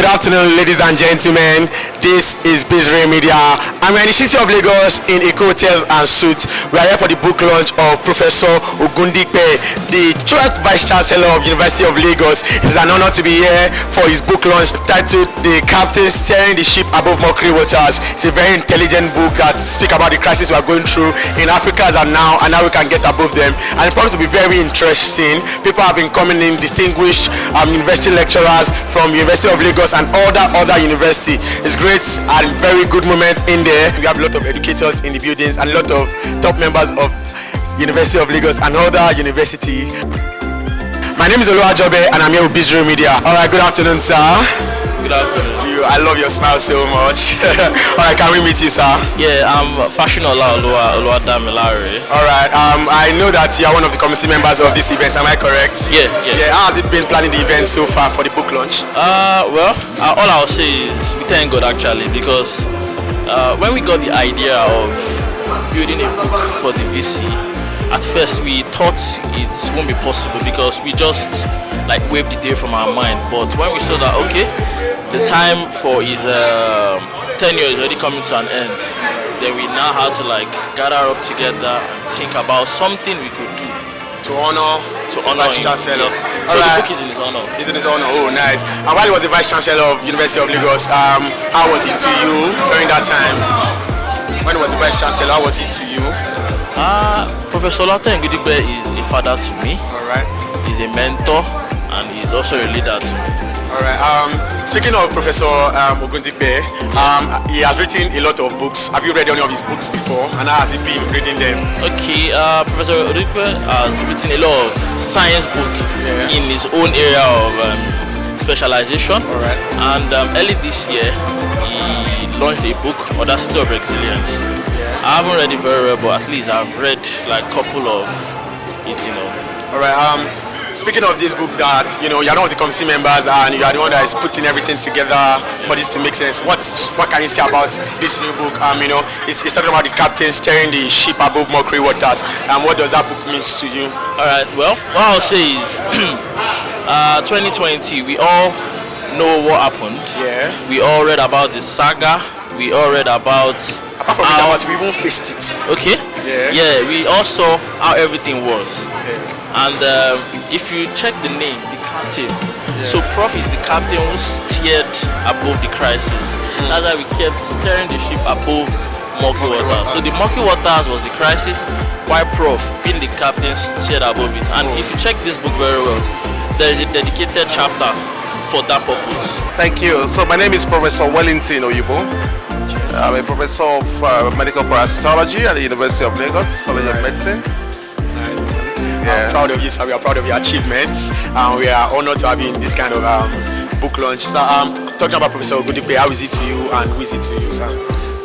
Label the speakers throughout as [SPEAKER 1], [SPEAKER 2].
[SPEAKER 1] Good afternoon, ladies and gentlemen. This is BEESREIGN MEDIA. I'm in the city of Lagos in Eco Hotels and Suites. We are here for the book launch of Professor Ogundipe, the 12th Vice Chancellor of University of Lagos. It is an honor to be here for his book launch titled The Captain Steering the Ship Above Mockery Waters. It's a very intelligent book that speaks about the crisis we are going through in Africa as of now and how we can get above them. And it promises to be very interesting. People have been coming in, distinguished university lecturers from University of Lagos and other university. It's great and very good moments in there. We have a lot of educators in the buildings and a lot of top members of University of Lagos and other university. My name is Oluwatoyin and I'm here with BEESREIGN MEDIA. Alright, good afternoon, sir.
[SPEAKER 2] Good afternoon.
[SPEAKER 1] I love your smile so much. Alright, can we meet you, sir?
[SPEAKER 2] Yeah, I'm Fashion Oluwatoyin Ogundipe.
[SPEAKER 1] Alright, I know that you are one of the committee members of this event, am I correct?
[SPEAKER 2] Yeah.
[SPEAKER 1] How has it been planning the event so far for the book launch?
[SPEAKER 2] All I'll say is we thank God actually, because when we got the idea of building a book for the VC, at first we thought it won't be possible because we just like waved the day from our mind. But when we saw that the time for his tenure is already coming to an end, then we now had to like gather up together and think about something we could do
[SPEAKER 1] to honor Vice Chancellor.
[SPEAKER 2] Yes. So the book is in his honor.
[SPEAKER 1] It's in his honor. Oh, nice. And while he was the Vice Chancellor of University of Lagos, how was it to you during that time? When he was the Vice Chancellor, how was it to you?
[SPEAKER 2] Professor Oluwatoyin Ogundipe is a father to me.
[SPEAKER 1] Alright.
[SPEAKER 2] He's a mentor and he's also a leader to me.
[SPEAKER 1] Alright. Speaking of Professor Ogundipe, he has written a lot of books. Have you read any of his books before? And how has he been reading them?
[SPEAKER 2] Okay, Professor Ogundipe has written a lot of science books in his own area of specialization.
[SPEAKER 1] Alright.
[SPEAKER 2] And early this year, he launched a book, Audacity of Resilience. I haven't read it very well, but at least I've read like a couple of it,
[SPEAKER 1] Alright, speaking of this book that, you're one of the committee members and you are the one that is putting everything together for this to make sense. What can you say about this new book? It's talking about the captain steering the ship above mockery waters. What does that book mean to you?
[SPEAKER 2] Alright, well, what I'll say is 2020, we all know what happened.
[SPEAKER 1] Yeah.
[SPEAKER 2] We all read about the saga. We all read about
[SPEAKER 1] apart from that, we even faced it.
[SPEAKER 2] Okay. Yeah, we all saw how everything was. And if you check the name, the captain, so Prof is the captain who steered above the crisis. That's why we kept steering the ship above murky waters. So the murky waters was the crisis, while Prof, being the captain, steered above it. And if you check this book very well, there is a dedicated chapter for that purpose.
[SPEAKER 3] Thank you. So my name is Professor Wellington Oyibo. I'm a professor of medical parasitology at the University of Lagos College of Medicine.
[SPEAKER 1] Nice. I'm proud of you, sir. We are proud of your achievements, and we are honored to have you in this kind of book launch. So, talking about Professor Ogundipe, how is it to you, and who is it to you, sir?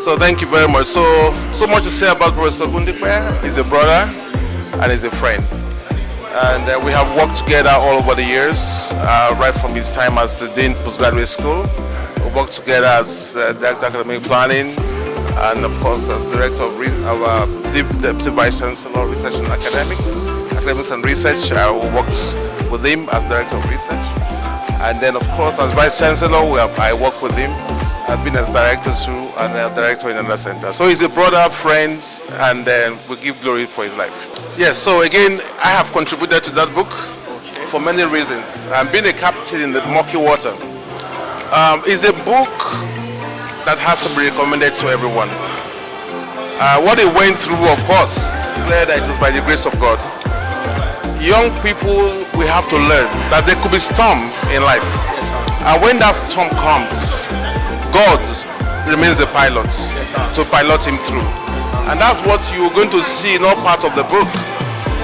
[SPEAKER 3] So thank you very much. So much to say about Professor Ogundipe. He's a brother and he's a friend, and we have worked together all over the years, right from his time as the Dean Postgraduate School. We worked together as Director of Academic Planning and of course as Director of our Deputy Vice Chancellor of Research and Academics and Research. We worked with him as Director of Research, and then of course as Vice Chancellor I work with him. I've been as Director too and Director in another center. So he's a brother, friends, and we give glory for his life. Yes, so again I have contributed to that book for many reasons. Being a captain in the murky water is a book that has to be recommended to everyone. What he went through, of course, clear that it was by the grace of God. Young people, we have to learn that there could be storm in life. And when that storm comes, God remains the pilot to pilot him through. And that's what you're going to see in all parts of the book.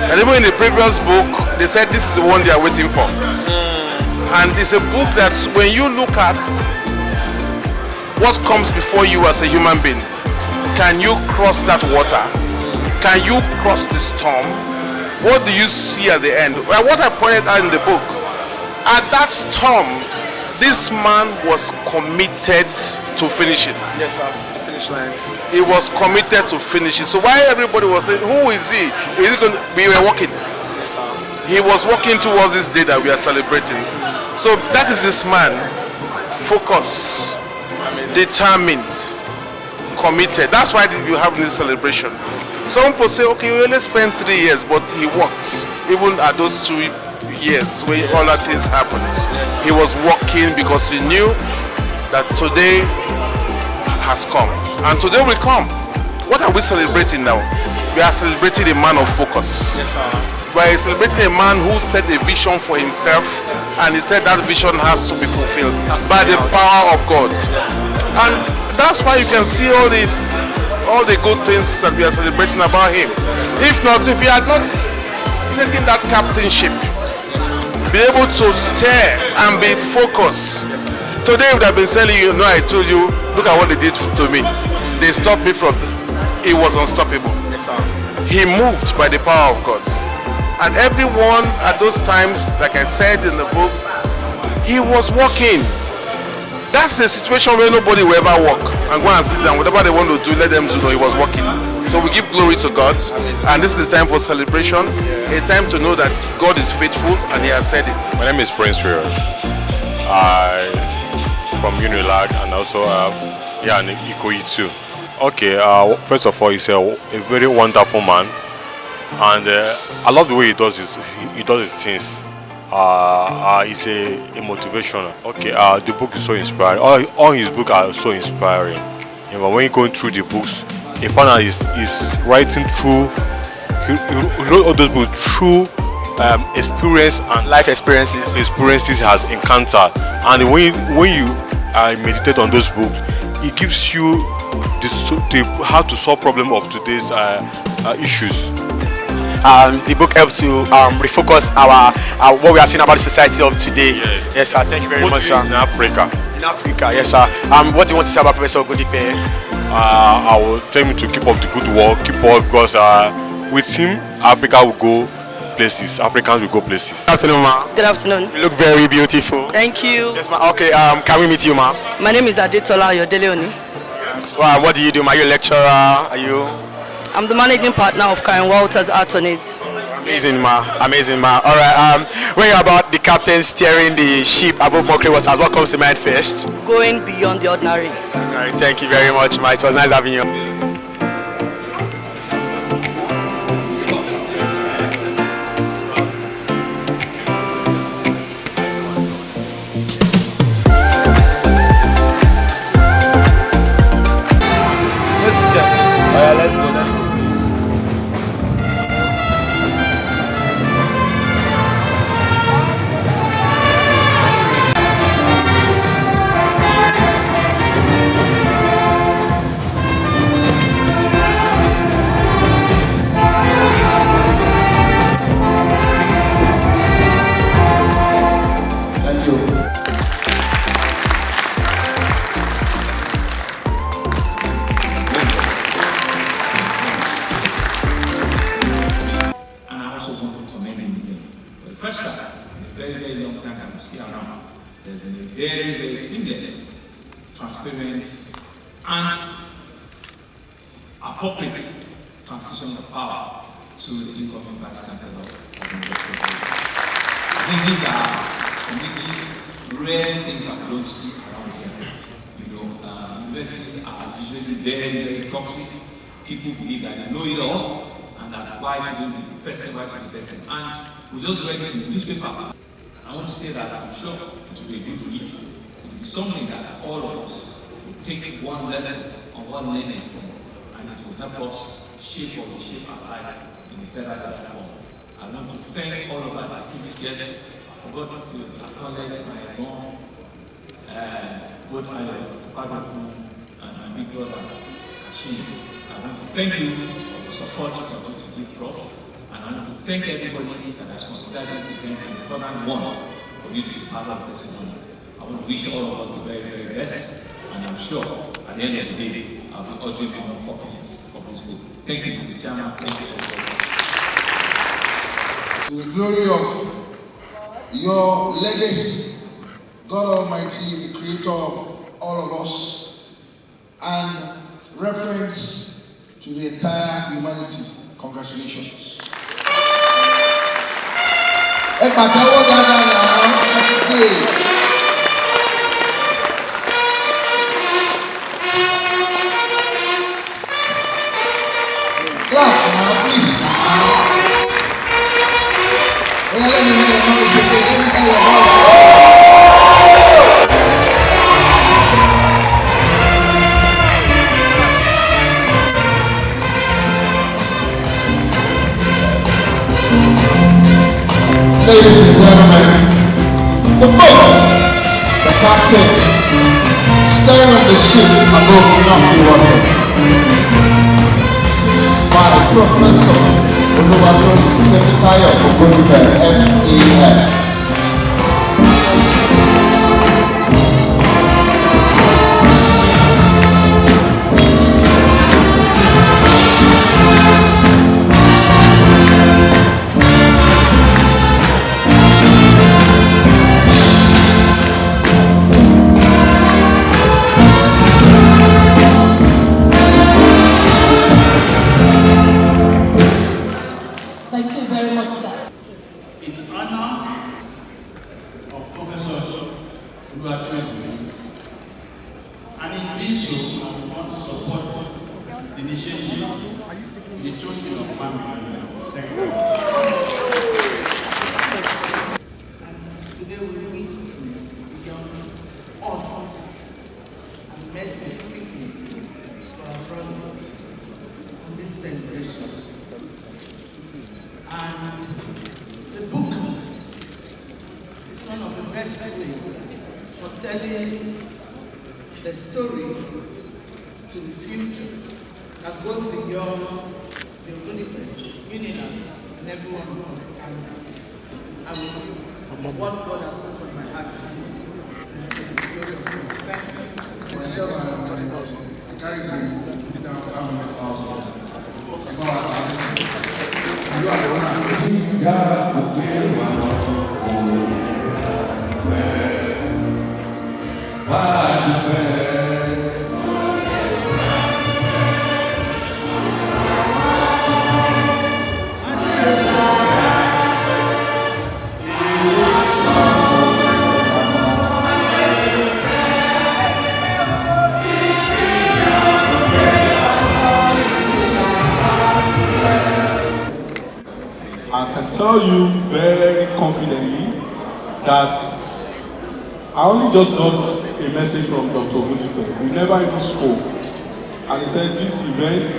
[SPEAKER 3] And even in the previous book, they said this is the one they are waiting for. And it's a book that when you look at what comes before you as a human being, can you cross that water? Can you cross the storm? What do you see at the end? Well, what I pointed out in the book, at that storm, this man was committed to finish it.
[SPEAKER 1] Yes, sir, to the finish line.
[SPEAKER 3] He was committed to finish it. So why everybody was saying, who is he? Is he going to be walking?
[SPEAKER 1] Yes, sir.
[SPEAKER 3] He was working towards this day that we are celebrating. So that is this man focused, determined, committed. That's why you have this celebration. Some people say, okay, we only spent 3 years, but he worked. Even at those 2 years when all that things happened, he was working because he knew that today has come, and today will come. What are we celebrating now? We are celebrating a man of focus.
[SPEAKER 1] Yes, sir.
[SPEAKER 3] We are celebrating a man who set a vision for himself, and he said that vision has to be fulfilled by the power of God.
[SPEAKER 1] Yes, sir.
[SPEAKER 3] And that's why you can see all the good things that we are celebrating about him. If he had not taken that captainship, be able to stare and be focused. Today would have been telling you, no, I told you, look at what they did to me. They stopped me from, it was unstoppable.
[SPEAKER 1] Yes, sir.
[SPEAKER 3] He moved by the power of God. And everyone at those times, like I said in the book, he was working. That's a situation where nobody will ever walk and go and sit down. Whatever they want to do, let them do. No, he was working. So we give glory to God. And this is a time for celebration. A time to know that God is faithful and he has said it.
[SPEAKER 4] My name is Prince Rios. I from Unilag and also in Ikoyi too. Okay, first of all, he's a very wonderful man, and I love the way he does his things. He's a motivational. Okay, the book is so inspiring. All his books are so inspiring. You know, when you're going through the books, you find out he's writing through. He wrote all those books through experience and
[SPEAKER 1] Life experiences.
[SPEAKER 4] Experiences he has encountered, and when you meditate on those books, it gives you the how to solve problem of today's issues.
[SPEAKER 1] The book helps to refocus our what we are seeing about the society of today. Yes, sir. Thank you very much, sir.
[SPEAKER 4] In Africa.
[SPEAKER 1] In Africa, yes, sir. What do you want to say about Professor Ogundipe?
[SPEAKER 4] I will tell him to keep up the good work, keep up, because with him, Africa will go places. Africans will go places.
[SPEAKER 1] Good afternoon, ma.
[SPEAKER 5] Good afternoon.
[SPEAKER 1] You look very beautiful.
[SPEAKER 5] Thank you.
[SPEAKER 1] Yes, ma. Okay, can we meet you, ma?
[SPEAKER 5] My name is Adetola Ayodele.
[SPEAKER 1] What do you do? Are you a lecturer? Are you?
[SPEAKER 5] I'm the managing partner of Karen Walters Attorneys.
[SPEAKER 1] Amazing, ma. Amazing, ma. All right. When you're about the captain steering the ship above mockery waters, what comes to mind first?
[SPEAKER 5] Going beyond the ordinary.
[SPEAKER 1] All right. Thank you very much, ma. It was nice having you.
[SPEAKER 6] transparent, and appropriate transition of power to the incoming Vice Chancellor of the University. I think these are completely rare things that we don't see around here. You know, universities are usually very, very toxic. People believe that they know it all, and that why should be the person, why should the person. And we just read it in the newspaper. I want to say that I'm sure it will be a good read. It will be something that all of us will take one lesson or one learning from, and it will help us shape or reshape our life in a better form. I want to thank all of our distinguished guests. I forgot to acknowledge my mom, both my department and my big brother, Kashim. I want to thank you for the support you continue to give Prof. And I want to thank everybody that has considered this event an important one for you to be part of this ceremony. I want to wish all of us the very, very best, and I'm sure at the end of the day, I'll be ordering more copies of this book. Thank you, Mr. Chairman. Thank you, everybody.
[SPEAKER 7] To the glory of your legacy, God Almighty, the creator of all of us, and reference to the entire humanity. Congratulations. Ladies and gentlemen, the boat, the captain, steering the ship above rocky waters, by Professor Oluwatoyin Ogundipe, FAS.
[SPEAKER 8] Thank you very much, sir.
[SPEAKER 6] In honor of Professor Oluwatoyin Ogundipe, and in doing so, we want to support the initiative you told your family. Thank you.
[SPEAKER 8] Today we meet young us and message speaking to our brother on this celebration. And the book is one of the best ways for telling the story to the future that goes beyond the Olympics, Unilag, and everyone of us. And I will what God has put on my heart to do. Thank you.
[SPEAKER 7] Myself and Akarigbo
[SPEAKER 9] I can tell you very confidently that I only just got a message from Dr. Ogundipe. We never even spoke. And he said, this event,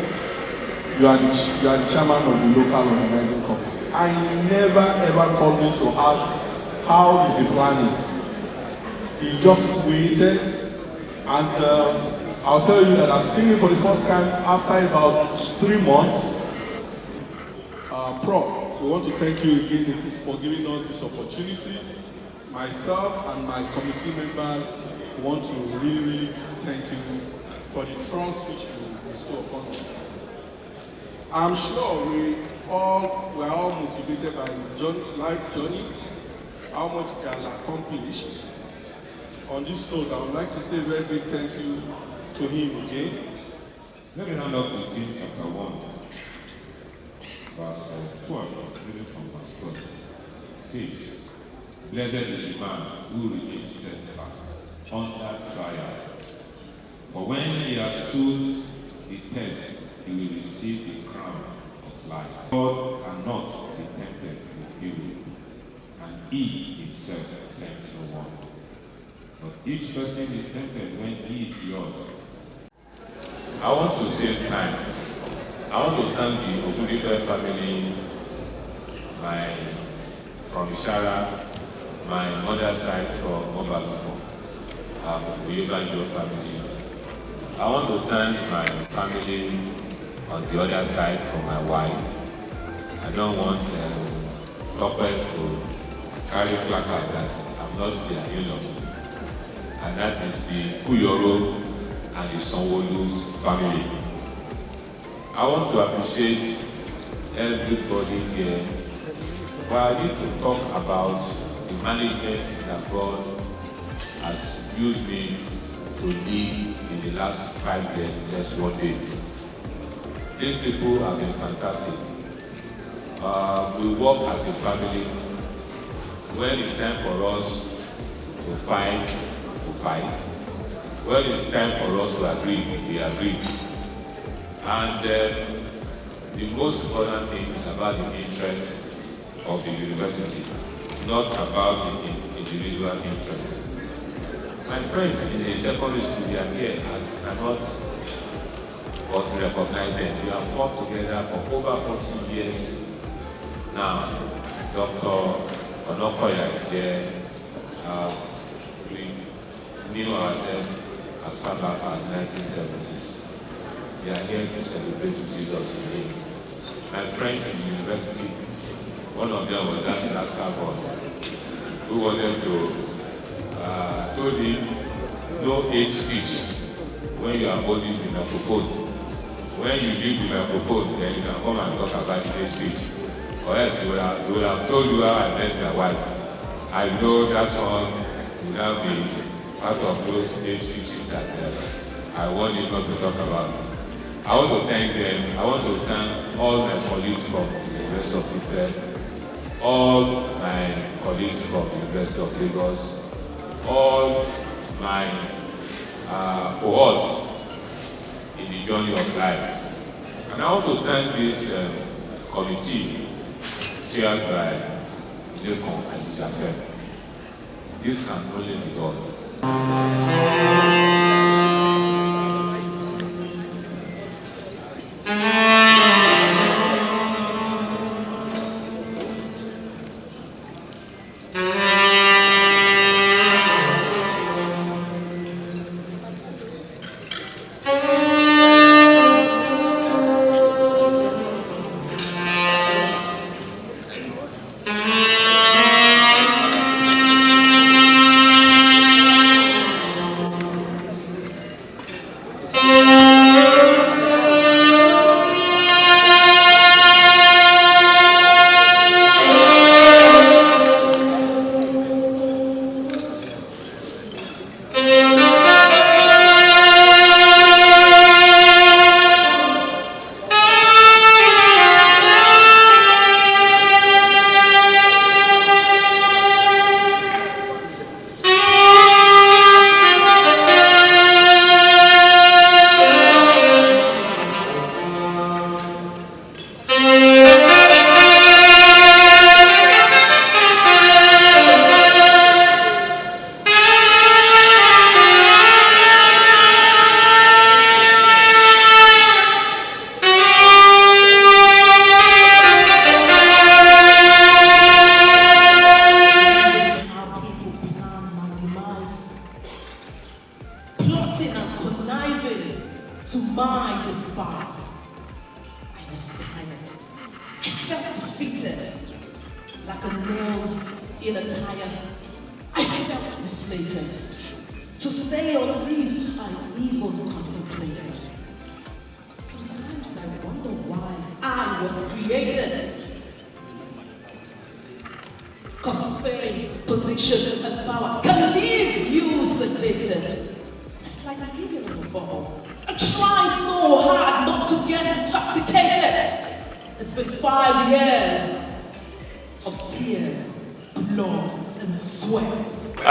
[SPEAKER 9] you are the chairman of the local organizing committee. I never ever called me to ask, how is the planning? He just waited, and I'll tell you that I'm seeing him for the first time after about 3 months. Prof, we want to thank you again for giving us this opportunity. Myself and my committee members want to really thank you for the trust which you bestow upon us. I'm sure we are all motivated by his life journey, how much he has accomplished. On this note, I would like to say a very big thank you to him again.
[SPEAKER 10] Let me round up with James chapter 1, verse 12, reading from verse 12. It says, blessed is the man who remains steadfast under trial. For when he has stood the test, he will receive the crown of life. God cannot be tempted with evil, and he himself tempts no one. But each person is tempted when he is Lord. I want to save time. I want to thank the Ogundipe family, from Ishara, my mother's side from Obalufo, the Obanjo family. I want to thank my family on the other side from my wife. I don't want Prof to carry placard that I'm not their in-law. And that is the Kuyoro and the Sanwo-Olu's family. I want to appreciate everybody here, but I need to talk about the management that God has used me to lead in the last 5 years, just one day. These people have been fantastic. We work as a family. When it's time for us to fight, when it's time for us to agree, we agree. And the most important thing is about the interest of the university, not about the individual interest. My friends in the secondary school, they are here, and cannot but recognize them. We have come together for over 40 years. Now, Dr. Onokoya is here. We knew ourselves as far back as 1970s. We are here to celebrate Jesus in Him. My friends in the university, one of them was that Alaska boy who wanted to told him no hate speech when you are holding the microphone. When you leave the microphone, then you can come and talk about the hate speech. Or else he would have told you how I met my wife. I know that one will now be part of those hate speeches that I want you not to talk about. I want to thank them. I want to thank all my colleagues from the University of Ife, all my colleagues from the University of Lagos, all my cohorts in the journey of life. And I want to thank this committee chaired by Lekon Ajijafe. This can only be God.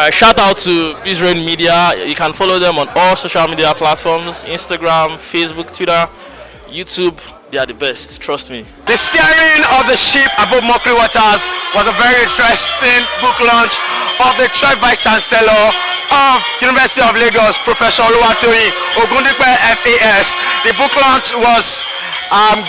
[SPEAKER 2] Shout out to BEESREIGN Media. You can follow them on all social media platforms: Instagram, Facebook, Twitter, YouTube. They are the best, trust me.
[SPEAKER 1] The steering of the ship above mockery waters was a very interesting book launch of the third Vice Chancellor of University of Lagos, Professor Oluwatoyin Ogundipe FAS. The book launch was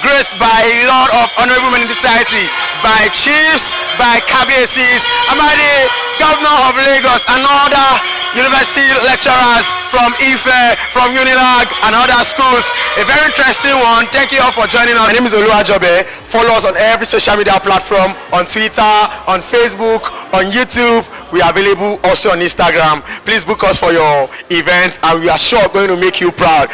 [SPEAKER 1] graced by a lot of honorable men in the society, by chiefs, by KBACs, and by the Governor of Lagos and other university lecturers from Ife, from Unilag and other schools. A very interesting one. Thank you all for joining us. My name is Oluwatoyin. Follow us on every social media platform, on Twitter, on Facebook, on YouTube. We are available also on Instagram. Please book us for your events and we are sure going to make you proud.